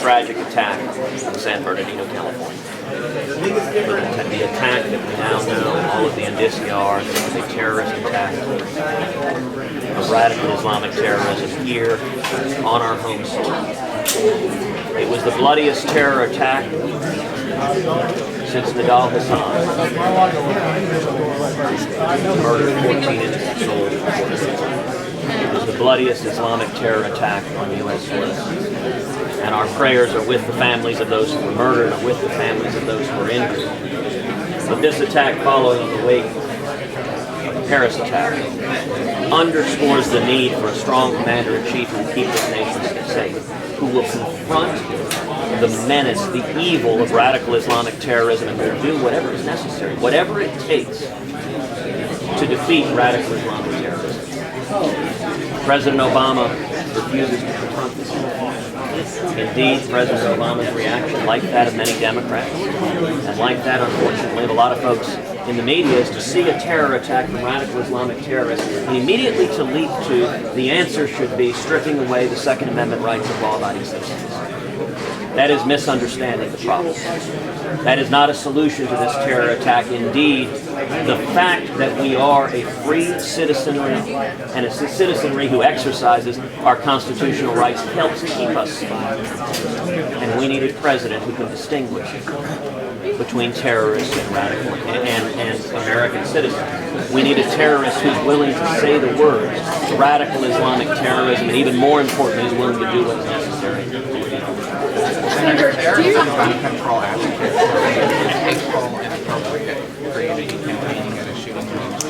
tragic attack in San Bernardino, California. The attack that we now know, all of the indicia are, was a terrorist attack of radical Islamic terrorism here on our home soil. It was the bloodiest terror attack since Nidal Hassan murdered 14 innocent souls. It was the bloodiest Islamic terror attack on U.S. soil. And our prayers are with the families of those who were murdered and with the families of those who were injured. But this attack followed in the wake of the Paris attack underscores the need for a strong commander-in-chief who will keep this nation safe, who will confront the menace, the evil of radical Islamic terrorism, and will do whatever is necessary, whatever it takes to defeat radical Islamic terrorism. President Obama refuses to confront this. Indeed, President Obama's reaction, like that of many Democrats, and like that, unfortunately, of a lot of folks in the media, is to see a terror attack from radical Islamic terrorists and immediately to leap to the answer should be stripping away the Second Amendment rights of law-abiding citizens. That is misunderstanding the problem. That is not a solution to this terror attack. Indeed, the fact that we are a free citizenry and a citizenry who exercises our constitutional rights helps keep us safe. And we need a president who can distinguish between terrorists and radical and American citizens. We need a terrorist who's willing to say the words radical Islamic terrorism, and even more importantly, is willing to do what's necessary. Senator, there are some gun control advocates who are hateful and inappropriate for you to be campaigning at a shooting range.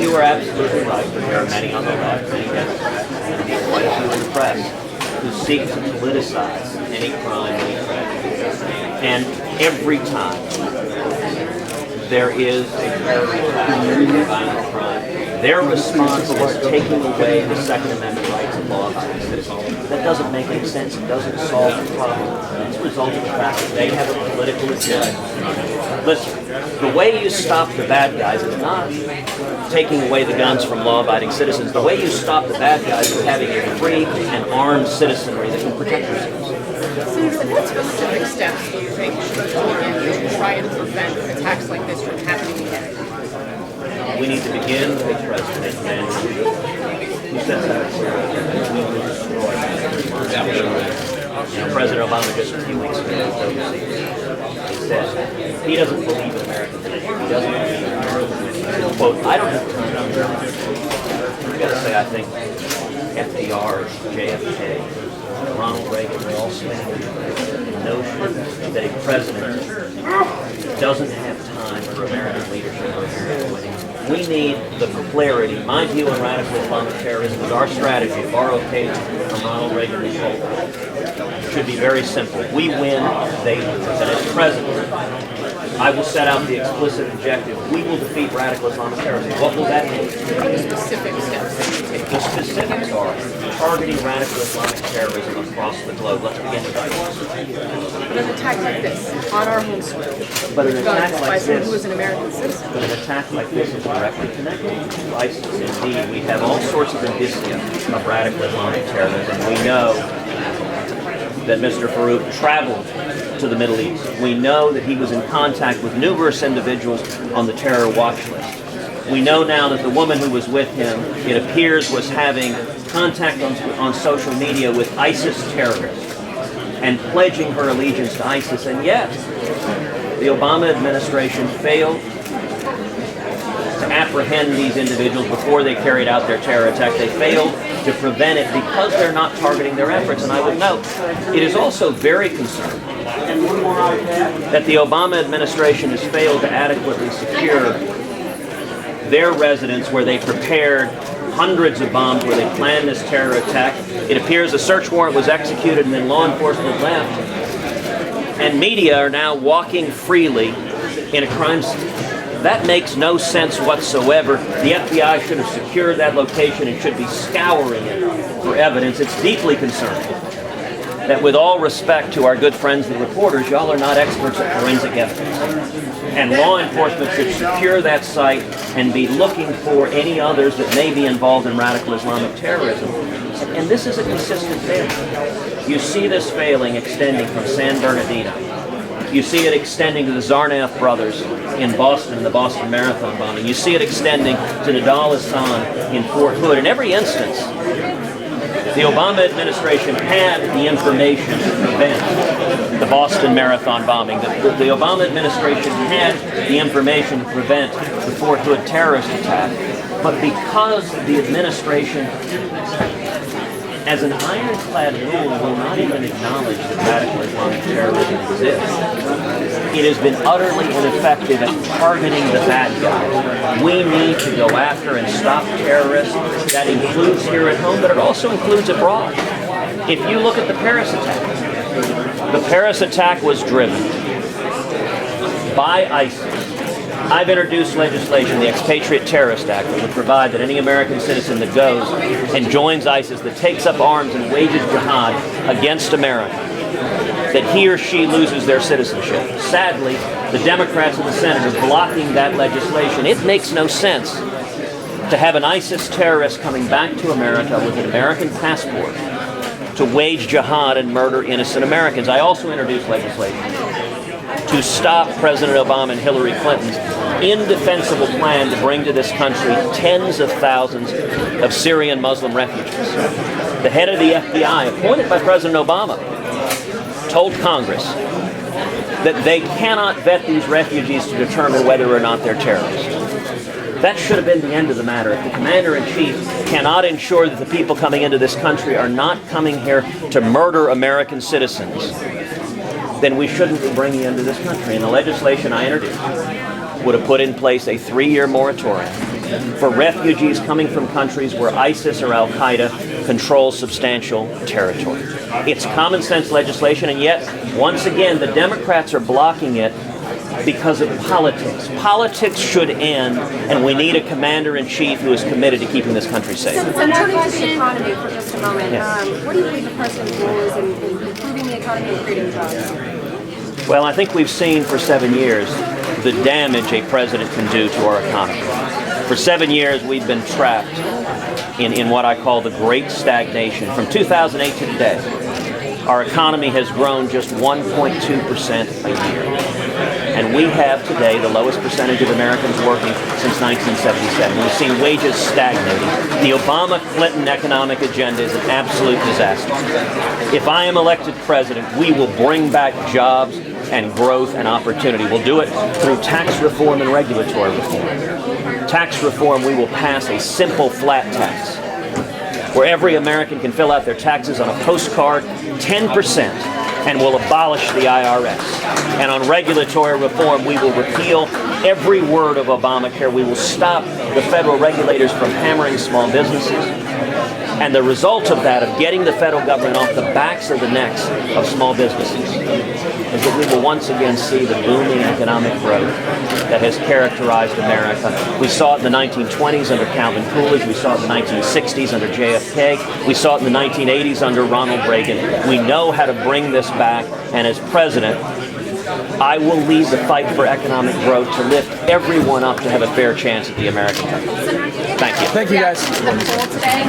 You are absolutely right, but there are many on the left, many Democrats, quite a few in the press, who seek to politicize any crime, any tragedy. And every time there is a terror attack, there is a violent crime, their response is taking away the Second Amendment rights of law-abiding citizens. That doesn't make any sense. It doesn't solve the problem. It's a result of the fact that they have a political agenda. Listen, the way you stop the bad guys is not taking away the guns from law-abiding citizens. The way you stop the bad guys is having a free and armed citizenry that can protect themselves. Senator, what specific steps do you think should be taken to try and prevent attacks like this from happening again? We need to begin with a president who sets out we will destroy. President Obama just a few weeks ago he said he doesn't believe in American history. He doesn't believe in American history. Quote, I don't have time. I've got to say, I think FDR, JFK, Ronald Reagan, they all stand the notion that a president doesn't have time for American leadership or American winning. We need the clarity. My view on radical Islamic terrorism is our strategy, to borrow a page from Ronald Reagan and Holt, should be very simple. We win, they lose. And as president, I will set out the explicit objective. We will defeat radical Islamic terrorism. What will that mean? What are the specific steps that you take? The specifics are targeting radical Islamic terrorism across the globe. Let's begin with that. But an attack like this, on our home soil, But an attack by like someone who is this, an American citizen. but an attack like this is directly connected to ISIS. Indeed, we have all sorts of indicia of radical Islamic terrorism. We know that Mr. Farouk traveled to the Middle East. We know that he was in contact with numerous individuals on the terror watch list. We know now that the woman who was with him, it appears, was having contact on social media with ISIS terrorists and pledging her allegiance to ISIS. And yet, the Obama administration failed to apprehend these individuals before they carried out their terror attack. They failed to prevent it because they're not targeting their efforts. And I would note, it is also very concerning that the Obama administration has failed to adequately secure their residence where they prepared hundreds of bombs, where they planned this terror attack. It appears a search warrant was executed and then law enforcement left. And media are now walking freely in a crime scene. That makes no sense whatsoever. The FBI should have secured that location and should be scouring it for evidence. It's deeply concerning. that with all respect to our good friends the reporters, y'all are not experts at forensic evidence. And law enforcement should secure that site and be looking for any others that may be involved in radical Islamic terrorism. And this is a consistent failing. You see this failing extending from San Bernardino. You see it extending to the Zarnaf brothers in Boston in the Boston Marathon bombing. You see it extending to Nidal Hassan in Fort Hood. In every instance, the Obama administration had the information to prevent the Boston Marathon bombing. The Obama administration had the information to prevent the Fort Hood terrorist attack. But because the administration, as an ironclad rule, will not even acknowledge that radical Islamic terrorism exists, it has been utterly ineffective at targeting the bad guys. We need to go after and stop terrorists. That includes here at home, but it also includes abroad. If you look at the Paris attack was driven by ISIS. I've introduced legislation, the Expatriate Terrorist Act, that would provide that any American citizen that goes and joins ISIS, that takes up arms and wages jihad against America, that he or she loses their citizenship. Sadly, the Democrats in the Senate are blocking that legislation. It makes no sense to have an ISIS terrorist coming back to America with an American passport to wage jihad and murder innocent Americans. I also introduced legislation to stop President Obama and Hillary Clinton's indefensible plan to bring to this country tens of thousands of Syrian Muslim refugees. The head of the FBI, appointed by President Obama, told Congress that they cannot vet these refugees to determine whether or not they're terrorists. That should have been the end of the matter. If the commander-in-chief cannot ensure that the people coming into this country are not coming here to murder American citizens, then we shouldn't be bringing them to this country. And the legislation I introduced would have put in place a 3-year moratorium for refugees coming from countries where ISIS or Al-Qaeda controls substantial territory. It's common sense legislation, and yet, once again, the Democrats are blocking it because of politics. Politics should end, and we need a commander-in-chief who is committed to keeping this country safe. So turning to the economy for just a moment, Yes. what do you believe the president's role is in improving the economy and creating jobs? Well, I think we've seen for 7 years the damage a president can do to our economy. For 7 years, we've been trapped in what I call the great stagnation. From 2008 to today, our economy has grown just 1.2% a year. And we have today the lowest percentage of Americans working since 1977. We've seen wages stagnating. The Obama-Clinton economic agenda is an absolute disaster. If I am elected president, we will bring back jobs and growth and opportunity. We'll do it through tax reform and regulatory reform. Tax reform, we will pass a simple flat tax where every American can fill out their taxes on a postcard, 10%, and will abolish the IRS. And on regulatory reform, we will repeal every word of Obamacare. We will stop the federal regulators from hammering small businesses. And the result of that, of getting the federal government off the backs or the necks of small businesses, is that we will once again see the booming economic growth that has characterized America. We saw it in the 1920s under Calvin Coolidge. We saw it in the 1960s under JFK. We saw it in the 1980s under Ronald Reagan. We know how to bring this back, and as president, I will lead the fight for economic growth to lift everyone up to have a fair chance at the American country. Thank you. Thank you, guys. The poll today.